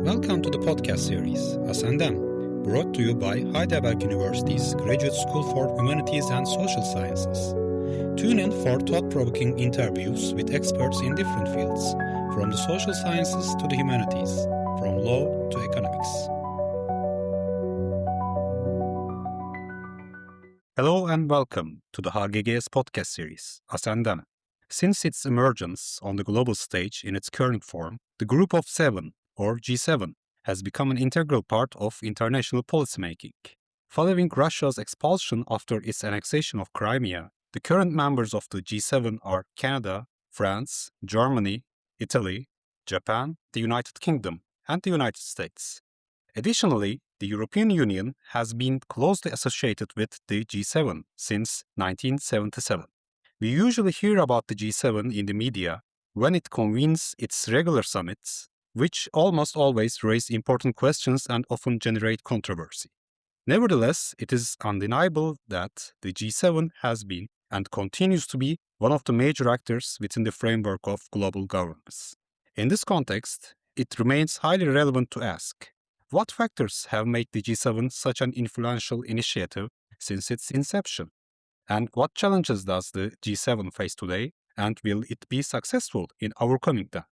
Welcome to the podcast series, Sinan, brought to you by Heidelberg University's Graduate School for Humanities and Social Sciences. Tune in for thought-provoking interviews with experts in different fields, from the social sciences to the humanities, from law to economics. Hello and welcome to the HGGS podcast series, Sinan. Since its emergence on the global stage in its current form, the Group of Seven, or G7, has become an integral part of international policymaking. Following Russia's expulsion after its annexation of Crimea, the current members of the G7 are Canada, France, Germany, Italy, Japan, the United Kingdom, and the United States. Additionally, the European Union has been closely associated with the G7 since 1977. We usually hear about the G7 in the media when it convenes its regular summits, which almost always raise important questions and often generate controversy. Nevertheless, it is undeniable that the G7 has been and continues to be one of the major actors within the framework of global governance. In this context, it remains highly relevant to ask, what factors have made the G7 such an influential initiative since its inception? And what challenges does the G7 face today, and will it be successful in overcoming them?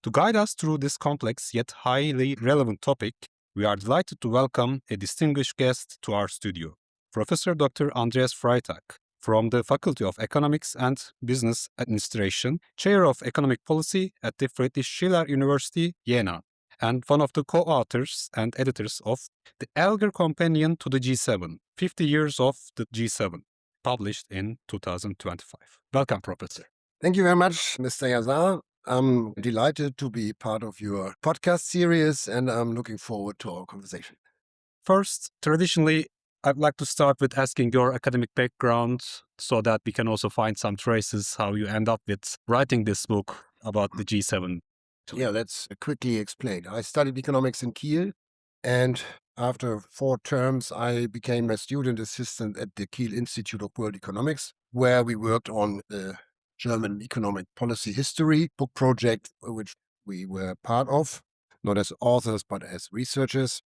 To guide us through this complex yet highly relevant topic, we are delighted to welcome a distinguished guest to our studio, Professor Dr. Andreas Freytag, from the Faculty of Economics and Business Administration, Chair of Economic Policy at the Friedrich Schiller University Jena, and one of the co-authors and editors of the Elgar Companion to the G7, 50 Years of the G7, published in 2025. Welcome, Professor. Thank you very much, Mr. Yaşar. I'm delighted to be part of your podcast series, and I'm looking forward to our conversation. First, traditionally, I'd like to start with asking your academic background so that we can also find some traces how you end up with writing this book about the G7. Yeah, let's quickly explain. I studied economics in Kiel, and after 4 terms, I became a student assistant at the Kiel Institute of World Economics, where we worked on the German economic policy history book project, which we were part of, not as authors, but as researchers.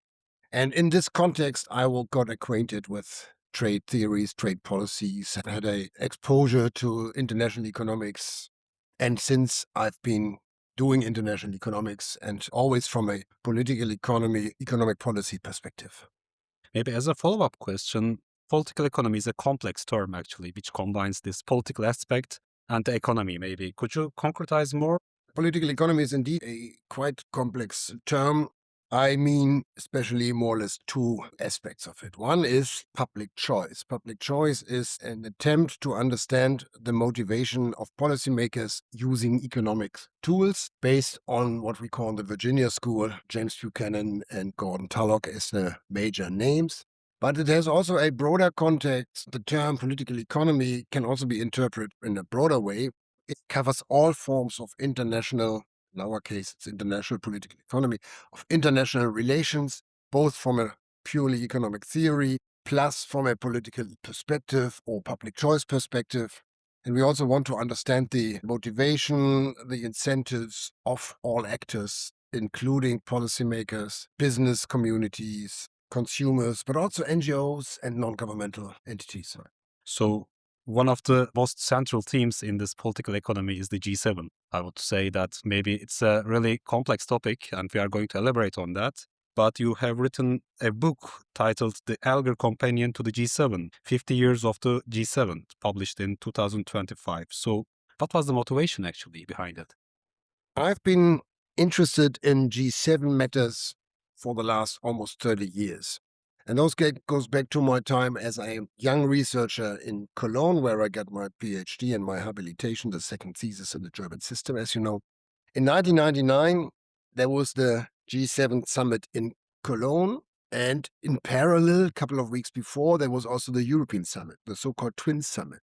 And in this context, I got acquainted with trade theories, trade policies, and had an exposure to international economics. And since I've been doing international economics, and always from a political economy, economic policy perspective. Maybe as a follow-up question, political economy is a complex term, actually, which combines this political aspect and the economy, maybe. Could you concretize more? Political economy is indeed a quite complex term. I mean, especially more or less 2 aspects of it. One is public choice. Public choice is an attempt to understand the motivation of policymakers using economic tools based on what we call the Virginia School, James Buchanan and Gordon Tullock as the major names. But it has also a broader context. The term political economy can also be interpreted in a broader way. It covers all forms of international, in our case, it's international political economy, of international relations, both from a purely economic theory, plus from a political perspective or public choice perspective. And we also want to understand the motivation, the incentives of all actors, including policymakers, business communities, consumers, but also NGOs and non-governmental entities. So one of the most central themes in this political economy is the G7. I would say that maybe it's a really complex topic and we are going to elaborate on that. But you have written a book titled The Elgar Companion to the G7, 50 Years of the G7, published in 2025. So what was the motivation actually behind it? I've been interested in G7 matters for the last almost 30 years. And those goes back to my time as a young researcher in Cologne, where I got my PhD and my habilitation, the second thesis in the German system, as you know. In 1999, there was the G7 summit in Cologne. And in parallel, a couple of weeks before, there was also the European summit, the so-called Twin Summit.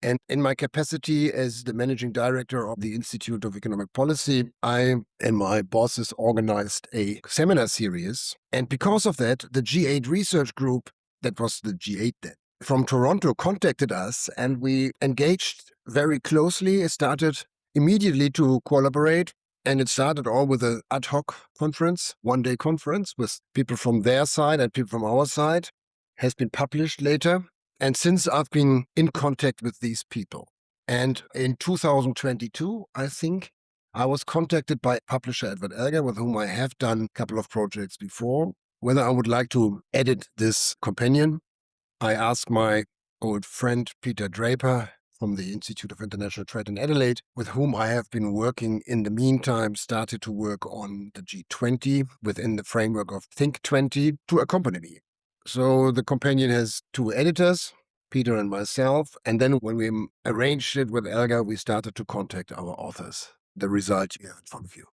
And in my capacity as the managing director of the Institute of Economic Policy, I and my bosses organized a seminar series. And because of that, the G8 research group, that was the G8 then, from Toronto contacted us, and we engaged very closely, started immediately to collaborate And it started all with an ad hoc conference, one-day conference with people from their side and people from our side, has been published later. And since I've been in contact with these people. And in 2022, I think, I was contacted by publisher Edward Elgar, with whom I have done a couple of projects before, whether I would like to edit this companion. I asked my old friend Peter Draper from the Institute of International Trade in Adelaide, with whom I have been working in the meantime, started to work on the G20 within the framework of Think 20 to accompany me. So the companion has two editors, Peter and myself, and then when we arranged it with Elgar, we started to contact our authors. The result you have in front of you.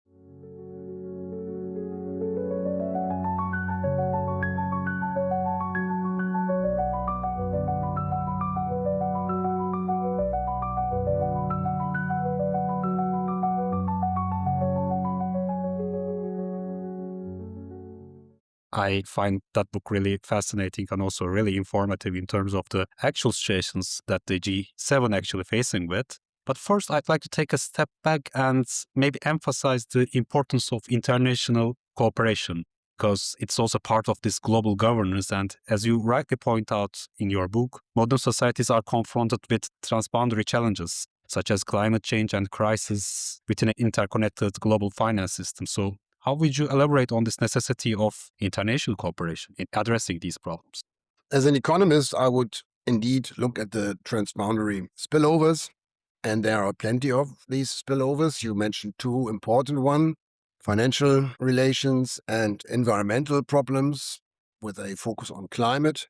I find that book really fascinating and also really informative in terms of the actual situations that the G7 actually facing with. But first, I'd like to take a step back and maybe emphasize the importance of international cooperation, because it's also part of this global governance. And as you rightly point out in your book, modern societies are confronted with transboundary challenges, such as climate change and crisis within an interconnected global finance system. So how would you elaborate on this necessity of international cooperation in addressing these problems? As an economist, I would indeed look at the transboundary spillovers, and there are plenty of these spillovers. You mentioned two important ones, financial relations and environmental problems with a focus on climate,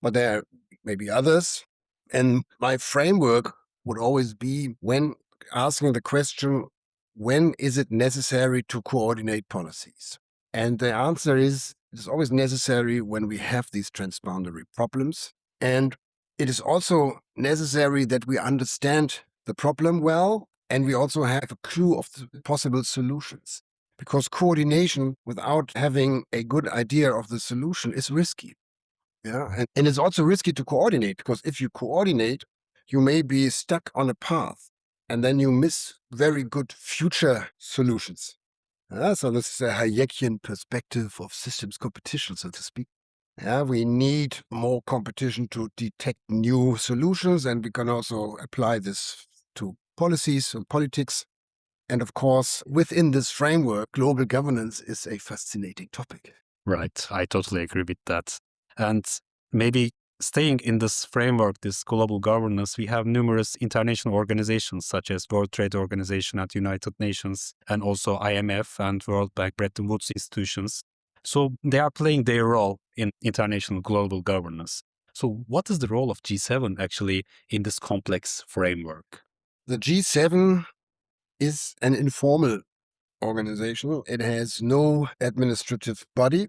but there may be others. And my framework would always be when asking the question, when is it necessary to coordinate policies? And the answer is, it's always necessary when we have these transboundary problems. And it is also necessary that we understand the problem well, and we also have a clue of the possible solutions. Because coordination without having a good idea of the solution is risky. Yeah, and it's also risky to coordinate, because if you coordinate, you may be stuck on a path and then you miss very good future solutions. So this is a Hayekian perspective of systems competition, so to speak. Yeah, we need more competition to detect new solutions, and we can also apply this to policies and politics. And of course, within this framework, global governance is a fascinating topic. Right, I totally agree with that. And maybe staying in this framework, this global governance, we have numerous international organizations such as World Trade Organization and United Nations, and also IMF and World Bank, Bretton Woods institutions. So they are playing their role in international global governance. So what is the role of G7 actually in this complex framework? The G7 is an informal organization. It has no administrative body.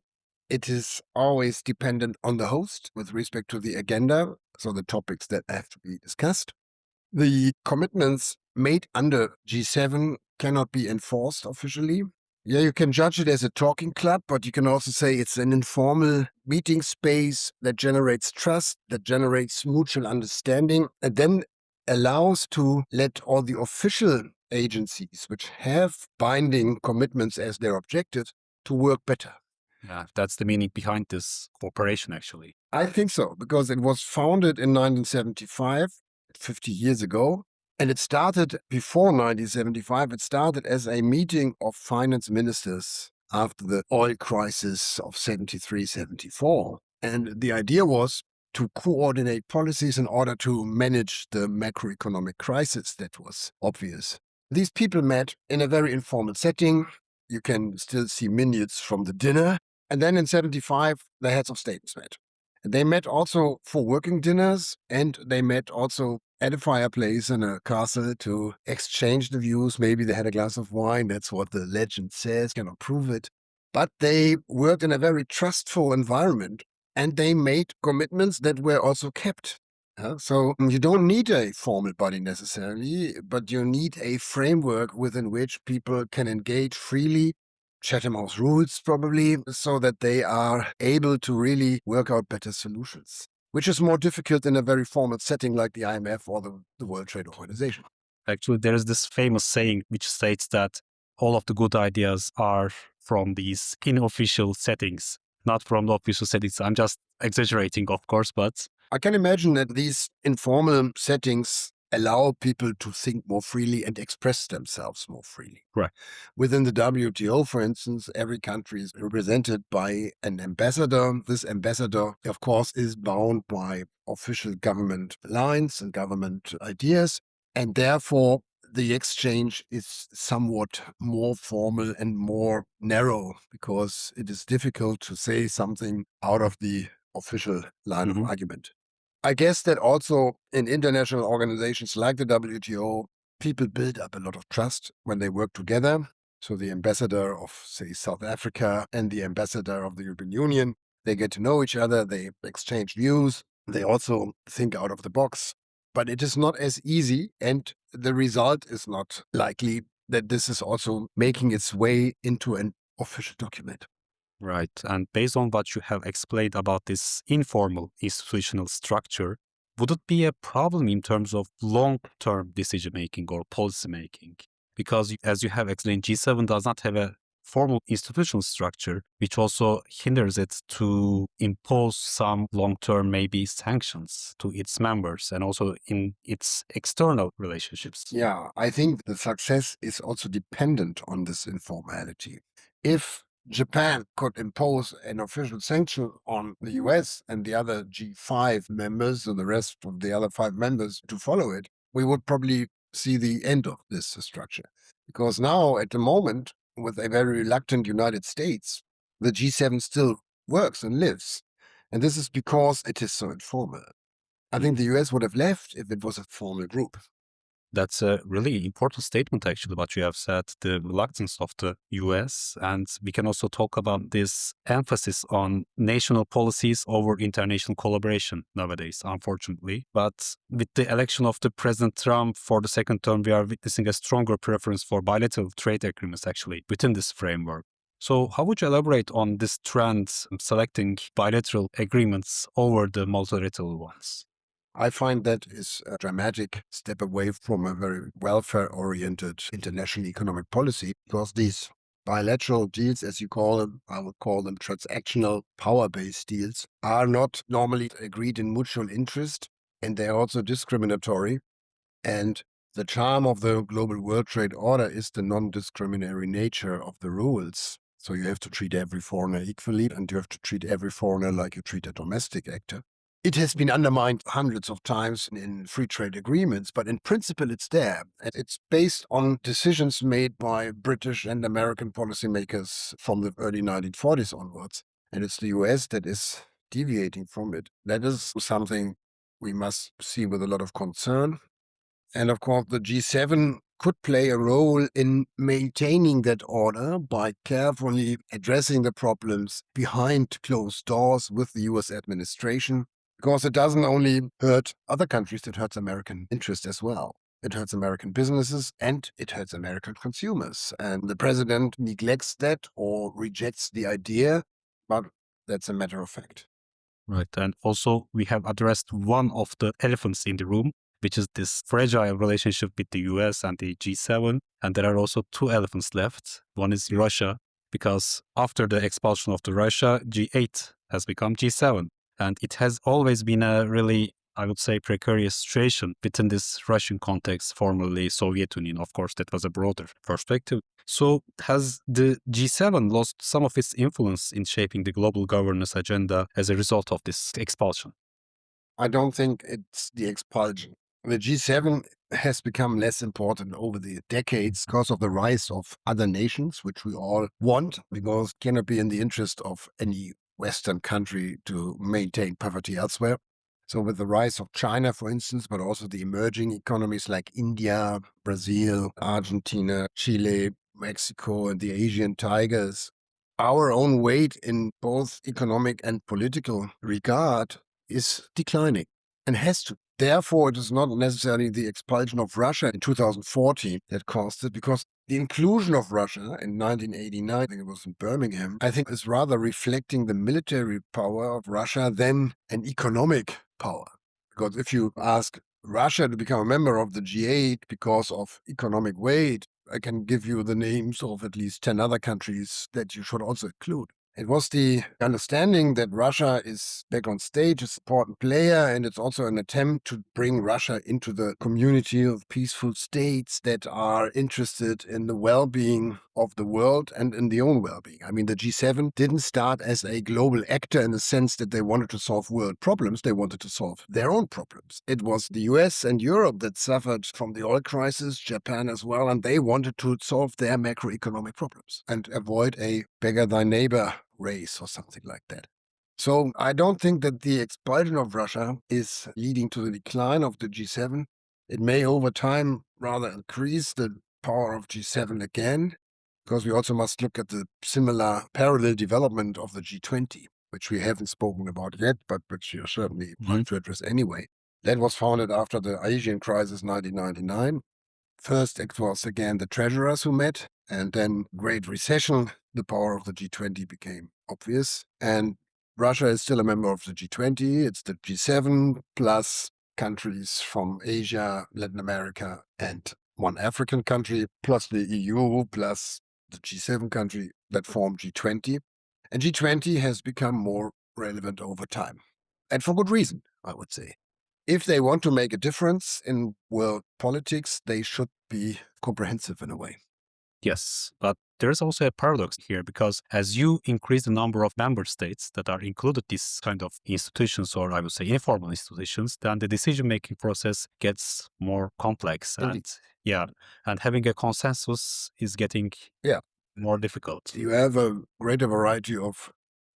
It is always dependent on the host with respect to the agenda, so the topics that have to be discussed. The commitments made under G7 cannot be enforced officially. Yeah, you can judge it as a talking club, but you can also say it's an informal meeting space that generates trust, that generates mutual understanding, and then allows to let all the official agencies, which have binding commitments as their objective, to work better. Yeah, that's the meaning behind this cooperation, actually. I think so, because it was founded in 1975, 50 years ago. And it started before 1975. It started as a meeting of finance ministers after the oil crisis of 73, 74. And the idea was to coordinate policies in order to manage the macroeconomic crisis that was obvious. These people met in a very informal setting. You can still see minutes from the dinner. And then in 75, the heads of states met. They met also for working dinners, and they met also at a fireplace in a castle to exchange the views. Maybe they had a glass of wine. That's what the legend says. Cannot prove it. But they worked in a very trustful environment, and they made commitments that were also kept. So you don't need a formal body necessarily, but you need a framework within which people can engage freely, Chatham House rules probably, so that they are able to really work out better solutions, which is more difficult in a very formal setting like the IMF or the World Trade Organization. Actually, there is this famous saying which states that all of the good ideas are from these unofficial settings, not from the official settings. I'm just exaggerating, of course, but I can imagine that these informal settings allow people to think more freely and express themselves more freely. right. Within the WTO, for instance, every country is represented by an ambassador. This ambassador, of course, is bound by official government lines and government ideas, and therefore the exchange is somewhat more formal and more narrow because it is difficult to say something out of the official line of argument. I guess that also in international organizations like the WTO, people build up a lot of trust when they work together. So the ambassador of, say, South Africa and the ambassador of the European Union, they get to know each other, they exchange views, they also think out of the box. But it is not as easy, and the result is not likely that this is also making its way into an official document. Right. And based on what you have explained about this informal institutional structure, would it be a problem in terms of long-term decision making or policy making? Because as you have explained, G7 does not have a formal institutional structure, which also hinders it to impose some long-term maybe sanctions to its members and also in its external relationships. Yeah, I think the success is also dependent on this informality. If Japan could impose an official sanction on the US and the other G5 members and the rest of the other 5 members to follow it, we would probably see the end of this structure. Because now, at the moment, with a very reluctant United States, the G7 still works and lives. And this is because it is so informal. I think the US would have left if it was a formal group. That's a really important statement, actually, what you have said, the reluctance of the US. And we can also talk about this emphasis on national policies over international collaboration nowadays, unfortunately. But with the election of the President Trump for the second term, we are witnessing a stronger preference for bilateral trade agreements, actually, within this framework. So how would you elaborate on this trend, selecting bilateral agreements over the multilateral ones? I find that is a dramatic step away from a very welfare-oriented international economic policy, because these bilateral deals, as you call them, I would call them transactional power-based deals, are not normally agreed in mutual interest, and they are also discriminatory. And the charm of the global world trade order is the non-discriminatory nature of the rules. So you have to treat every foreigner equally, and you have to treat every foreigner like you treat a domestic actor. It has been undermined hundreds of times in free trade agreements, but in principle it's there. And it's based on decisions made by British and American policymakers from the early 1940s onwards. And it's the US that is deviating from it. That is something we must see with a lot of concern. And of course, the G7 could play a role in maintaining that order by carefully addressing the problems behind closed doors with the US administration, because it doesn't only hurt other countries, it hurts American interests as well. It hurts American businesses and it hurts American consumers. And the president neglects that or rejects the idea, but that's a matter of fact. Right. And also, we have addressed one of the elephants in the room, which is this fragile relationship with the US and the G7. And there are also two elephants left. One is Russia, because after the expulsion of the Russia, G8 has become G7. And it has always been a really, I would say, precarious situation within this Russian context, formerly Soviet Union. Of course, that was a broader perspective. So has the G7 lost some of its influence in shaping the global governance agenda as a result of this expulsion? I don't think it's the expulsion. The G7 has become less important over the decades because of the rise of other nations, which we all want, because it cannot be in the interest of any Western country to maintain poverty elsewhere. So with the rise of China, for instance, but also the emerging economies like India, Brazil, Argentina, Chile, Mexico, and the Asian tigers, our own weight in both economic and political regard is declining and has to. Therefore, it is not necessarily the expulsion of Russia in 2014 that caused it, because the inclusion of Russia in 1989, I think it was in Birmingham, I think is rather reflecting the military power of Russia than an economic power. Because if you ask Russia to become a member of the G8 because of economic weight, I can give you the names of at least 10 other countries that you should also include. It was the understanding that Russia is back on stage, is an important player, and it's also an attempt to bring Russia into the community of peaceful states that are interested in the well-being of the world and in their own well-being. I mean, the G7 didn't start as a global actor in the sense that they wanted to solve world problems. They wanted to solve their own problems. It was the US and Europe that suffered from the oil crisis, Japan as well, and they wanted to solve their macroeconomic problems and avoid a beggar thy neighbor race or something like that. So I don't think that the expulsion of Russia is leading to the decline of the G7. It may over time rather increase the power of G7 again, because we also must look at the similar parallel development of the G20, which we haven't spoken about yet, but which you're certainly going to address anyway. That was founded after the Asian crisis 1999. First, it was again the treasurers who met, and then Great Recession, the power of the G20 became obvious. And Russia is still a member of the G20. It's the G7 plus countries from Asia, Latin America, and one African country, plus the EU, plus the G7 country that form G20. And G20 has become more relevant over time. And for good reason, I would say. If they want to make a difference in world politics, they should be comprehensive in a way. Yes, but there's also a paradox here because as you increase the number of member states that are included these kind of institutions, or I would say informal institutions, then the decision-making process gets more complex. Indeed. And having a consensus is getting more difficult. You have a greater variety of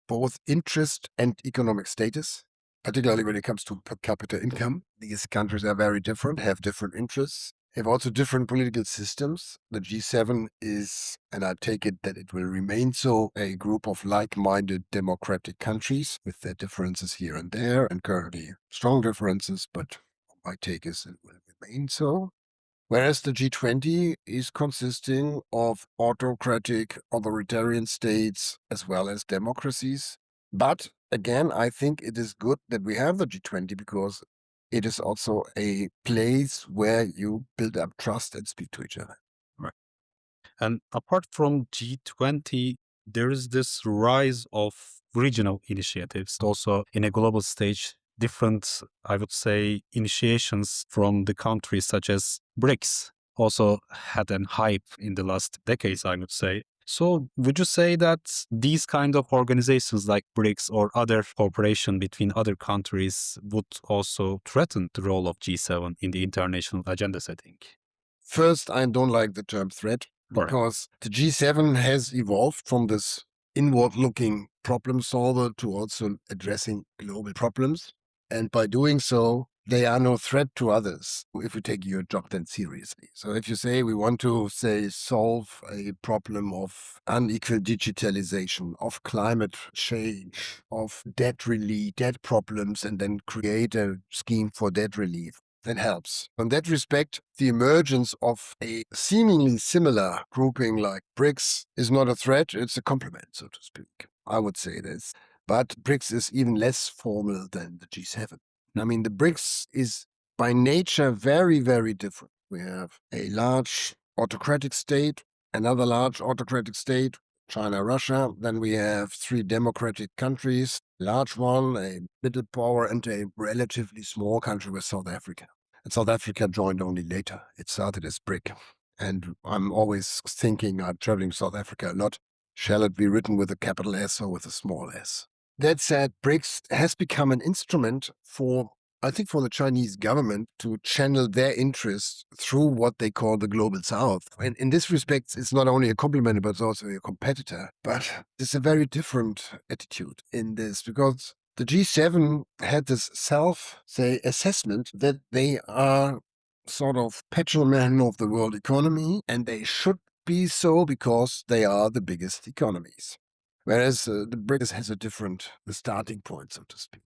both interest and economic status, particularly when it comes to per capita income. These countries are very different, have different interests, have also different political systems. The G7 is, and I take it that it will remain so, a group of like-minded democratic countries with their differences here and there, and currently strong differences, but my take is it will remain so. Whereas the G20 is consisting of autocratic, authoritarian states as well as democracies. But again, I think it is good that we have the G20 because it is also a place where you build up trust and speak to each other. Right. And apart from G20, there is this rise of regional initiatives also in a global stage. Different, I would say, initiations from the countries such as BRICS also had an hype in the last decades, I would say. So would you say that these kind of organizations like BRICS or other cooperation between other countries would also threaten the role of G7 in the international agenda setting? First, I don't like the term threat because the G7 has evolved from this inward-looking problem solver to also addressing global problems. And by doing so, they are no threat to others if you take your job then seriously. So if you say we want to, say, solve a problem of unequal digitalization, of climate change, of debt relief, debt problems, and then create a scheme for debt relief, that helps. In that respect, the emergence of a seemingly similar grouping like BRICS is not a threat, it's a complement, so to speak. I would say this. But BRICS is even less formal than the G7. I mean, the BRICS is by nature very, very different. We have a large autocratic state, another large autocratic state, China, Russia. Then we have 3 democratic countries, large one, a middle power, and a relatively small country with South Africa. And South Africa joined only later. It started as BRIC. And I'm always thinking, I'm traveling to South Africa a lot. Shall it be written with a capital S or with a small s? That said, BRICS has become an instrument for, I think, for the Chinese government to channel their interests through what they call the Global South. And in this respect, it's not only a complement, but it's also a competitor. But there's a very different attitude in this because the G7 had this assessment that they are sort of petrolmen of the world economy, and they should be so because they are the biggest economies. Whereas the BRICS has a different starting point, so to speak.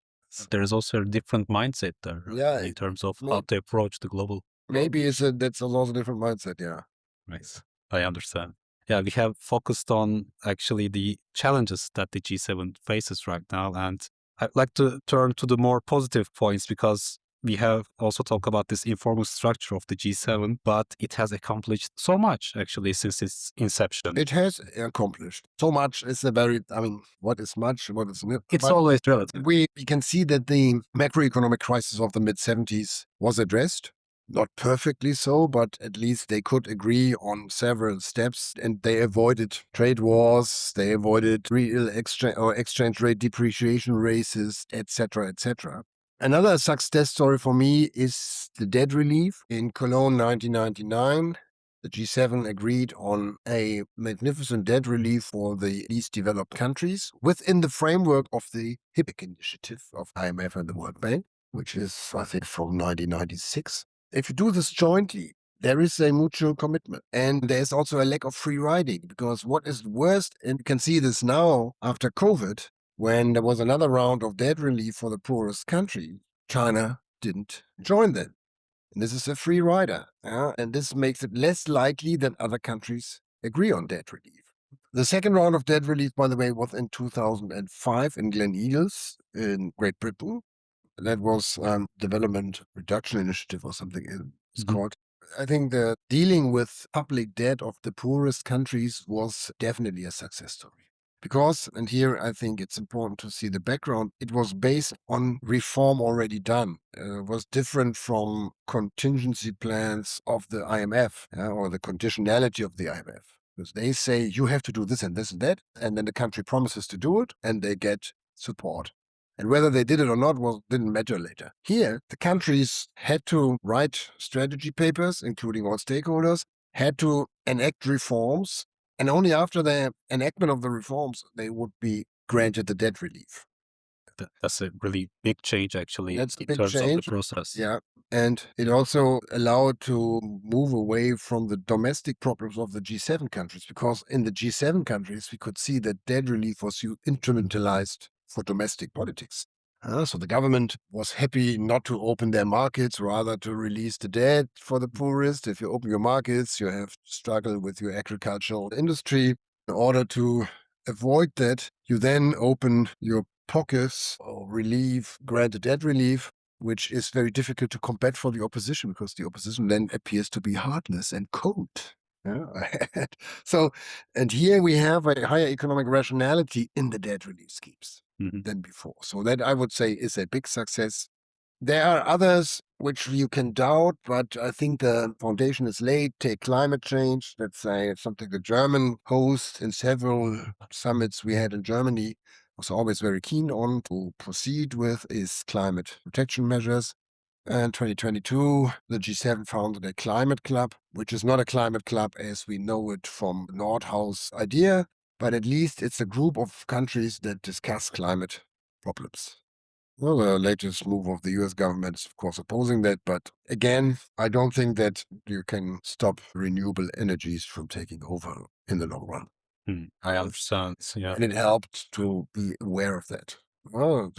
There is also a different mindset there in terms of how to approach the global. Maybe that's a lot of different mindset, yeah. Right. I understand. Yeah, we have focused on actually the challenges that the G7 faces right now. And I'd like to turn to the more positive points because We have also talked about this informal structure of the G7, but it has accomplished so much actually since its inception. It has accomplished so much. Is a very, I mean, what is much, what is not? It's But always relative. we can see that the macroeconomic crisis of the mid-70s was addressed. Not perfectly so, but at least they could agree on several steps, and they avoided trade wars, they avoided real exchange rate depreciation races, etc., etc. Another success story for me is the debt relief. In Cologne 1999, the G7 agreed on a magnificent debt relief for the least developed countries within the framework of the HIPC initiative of IMF and the World Bank, which is, I think, from 1996. If you do this jointly, there is a mutual commitment. And there's also a lack of free riding, because what is worst, and you can see this now after COVID, when there was another round of debt relief for the poorest country, China didn't join them. And this is a free rider. And this makes it less likely that other countries agree on debt relief. The second round of debt relief, by the way, was in 2005 in Gleneagles in Great Britain. That was Development Reduction Initiative or something it's called. I think the dealing with public debt of the poorest countries was definitely a success story. Because, and here I think it's important to see the background, it was based on reform already done. It was different from contingency plans of the IMF or the conditionality of the IMF. Because they say you have to do this and this and that, and then the country promises to do it, and they get support. And whether they did it or not didn't matter later. Here, the countries had to write strategy papers, including all stakeholders, had to enact reforms, and only after the enactment of the reforms, they would be granted the debt relief. That's a really big change, actually, That's a in big terms of the change. process. Yeah. And it also allowed to move away from the domestic problems of the G7 countries, because in the G7 countries, we could see that debt relief was instrumentalized for domestic politics. So the government was happy not to open their markets, rather to release the debt for the poorest. If you open your markets, you have to struggle with your agricultural industry. In order to avoid that, you then open your pockets or grant a debt relief, which is very difficult to combat for the opposition, because the opposition then appears to be heartless and cold. So, and here we have a higher economic rationality in the debt relief schemes than before. So that, I would say, is a big success. There are others which you can doubt, but I think the foundation is laid. Take climate change. That's something the German host in several summits we had in Germany was always very keen on to proceed with, is climate protection measures. And 2022, the G7 founded a climate club, which is not a climate club as we know it from the Nordhaus idea, but at least it's a group of countries that discuss climate problems. Well, the latest move of the US government is, of course, opposing that. But again, I don't think that you can stop renewable energies from taking over in the long run. I understand. Yeah. And it helped to be aware of that. Well,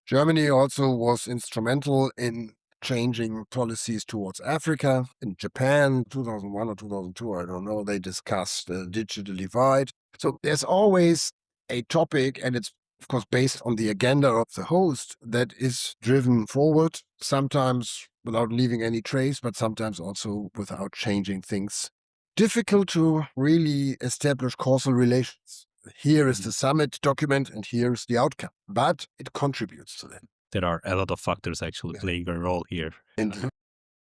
Germany also was instrumental in changing policies towards Africa. In Japan, 2001 or 2002, I don't know, they discussed the digital divide. So there's always a topic, and it's of course based on the agenda of the host, that is driven forward, sometimes without leaving any trace, but sometimes also without changing things. Difficult to really establish causal relations. Here is the summit document and here's the outcome, but it contributes to that. There are a lot of factors actually playing a role here.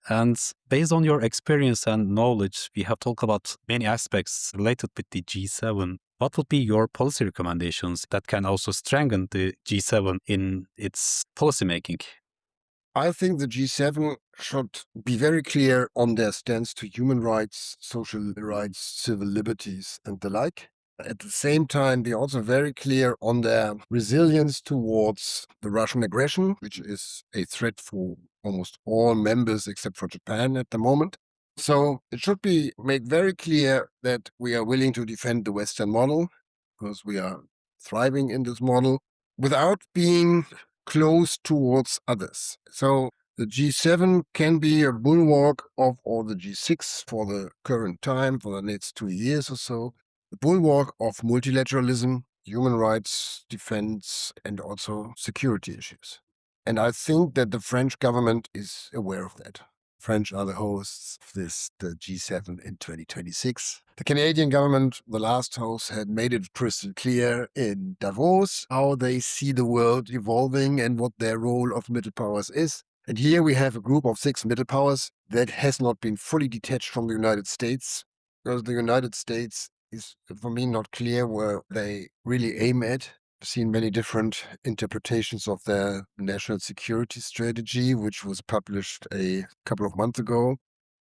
And based on your experience and knowledge, we have talked about many aspects related with the G7. What would be your policy recommendations that can also strengthen the G7 in its policymaking? I think the G7 should be very clear on their stance to human rights, social rights, civil liberties, and the like. At the same time, be also very clear on their resilience towards the Russian aggression, which is a threat for almost all members except for Japan at the moment. So it should be made very clear that we are willing to defend the Western model, because we are thriving in this model, without being close towards others. So the G7 can be a bulwark of, or the G6 for the current time, for the next 2 years or so, the bulwark of multilateralism, human rights defense, and also security issues. And I think that the French government is aware of that. French are the hosts of the G7 in 2026. The Canadian government, the last host, had made it crystal clear in Davos how they see the world evolving and what their role of middle powers is. And here we have a group of 6 middle powers that has not been fully detached from the United States, because the United States is, for me, not clear where they really aim at. I've seen many different interpretations of their national security strategy, which was published a couple of months ago.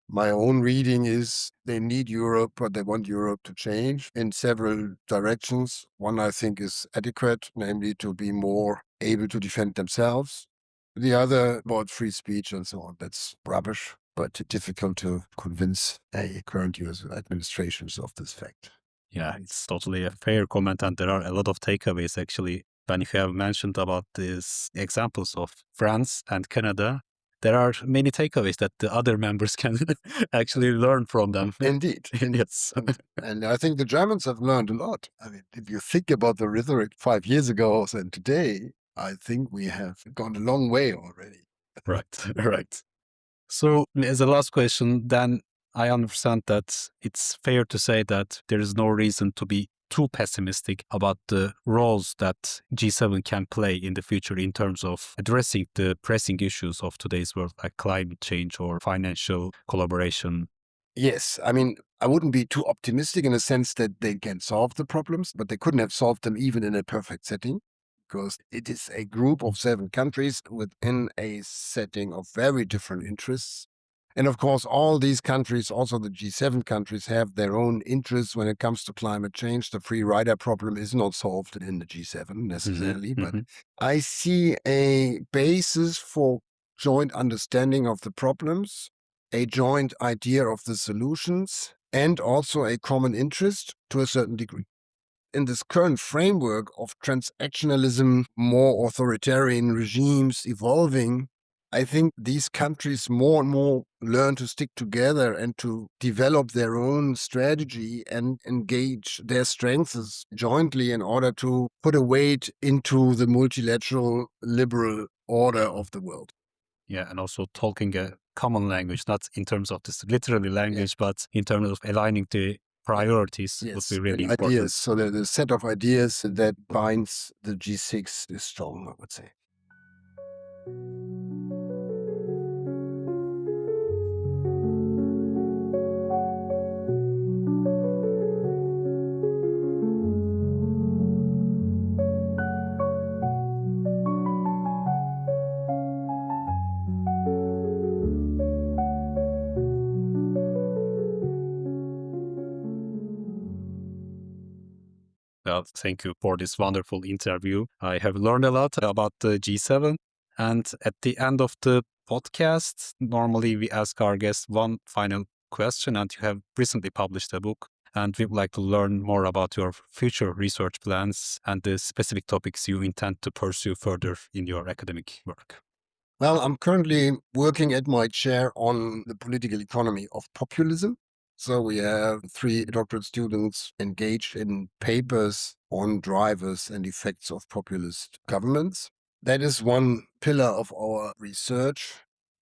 My own reading is they need Europe, but they want Europe to change in several directions. One, I think, is adequate, namely to be more able to defend themselves. The other about free speech and so on. That's rubbish, but difficult to convince a current US administration of this fact. Yeah, it's totally a fair comment, and there are a lot of takeaways actually. When you have mentioned about these examples of France and Canada, there are many takeaways that the other members can actually learn from them. Indeed. Yes. And I think the Germans have learned a lot. I mean, if you think about the rhetoric 5 years ago and today, I think we have gone a long way already. Right, right. So as a last question, then I understand that it's fair to say that there is no reason to be too pessimistic about the roles that G7 can play in the future in terms of addressing the pressing issues of today's world, like climate change or financial collaboration. Yes, I mean, I wouldn't be too optimistic in the sense that they can solve the problems, but they couldn't have solved them even in a perfect setting, because it is a group of 7 countries within a setting of very different interests. And of course, all these countries, also the G7 countries, have their own interests when it comes to climate change. The free rider problem is not solved in the G7 necessarily, but I see a basis for joint understanding of the problems, a joint idea of the solutions, and also a common interest to a certain degree. In this current framework of transactionalism, more authoritarian regimes evolving, I think these countries more and more learn to stick together and to develop their own strategy and engage their strengths jointly in order to put a weight into the multilateral liberal order of the world. Yeah, and also talking a common language, not in terms of this literally language, but in terms of aligning the priorities would be really and important. ideas. So the set of ideas that binds the G6 is strong, I would say. Well, thank you for this wonderful interview. I have learned a lot about the G7. And at the end of the podcast, normally we ask our guests one final question, and you have recently published a book. And we would like to learn more about your future research plans and the specific topics you intend to pursue further in your academic work. Well, I'm currently working at my chair on the political economy of populism. So we have 3 doctorate students engaged in papers on drivers and effects of populist governments. That is one pillar of our research.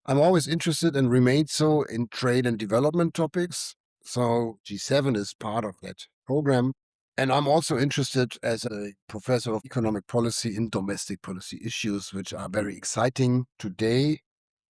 I'm always interested and remain so in trade and development topics. So G7 is part of that program. And I'm also interested as a professor of economic policy in domestic policy issues, which are very exciting today.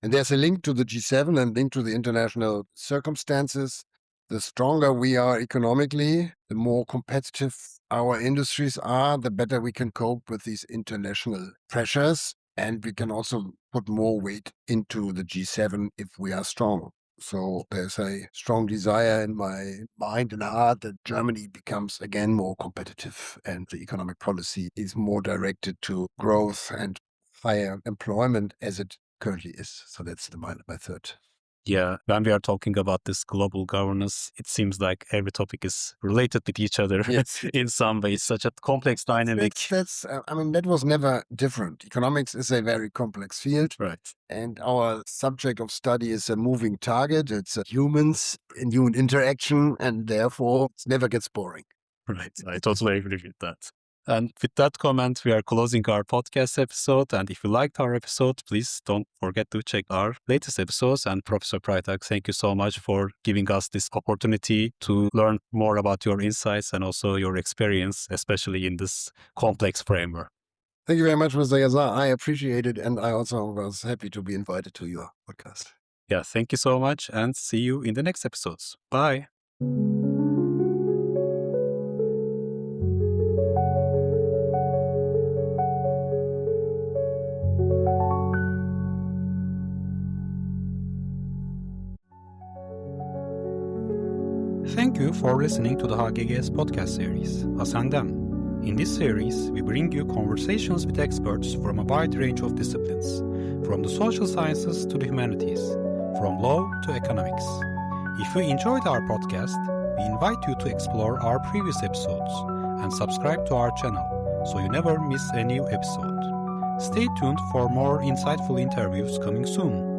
And there's a link to the G7 and link to the international circumstances. The stronger we are economically, the more competitive our industries are, the better we can cope with these international pressures. And we can also put more weight into the G7 if we are strong. So there's a strong desire in my mind and heart that Germany becomes again more competitive and the economic policy is more directed to growth and higher employment as it currently is. So that's my third. Yeah, when we are talking about this global governance, it seems like every topic is related with each other in some way. Such a complex dynamic. That was never different. Economics is a very complex field. Right. And our subject of study is a moving target. It's humans and human interaction, and therefore it never gets boring. Right. I totally agree with that. And with that comment, we are closing our podcast episode. And if you liked our episode, please don't forget to check our latest episodes. And Professor Freytag, thank you so much for giving us this opportunity to learn more about your insights and also your experience, especially in this complex framework. Thank you very much, Mr. Yaşar. I appreciate it. And I also was happy to be invited to your podcast. Yeah, thank you so much. And see you in the next episodes. Bye. Thank you for listening to the HGGS podcast series, Ascendem. In this series, we bring you conversations with experts from a wide range of disciplines, from the social sciences to the humanities, from law to economics. If you enjoyed our podcast, we invite you to explore our previous episodes and subscribe to our channel so you never miss a new episode. Stay tuned for more insightful interviews coming soon.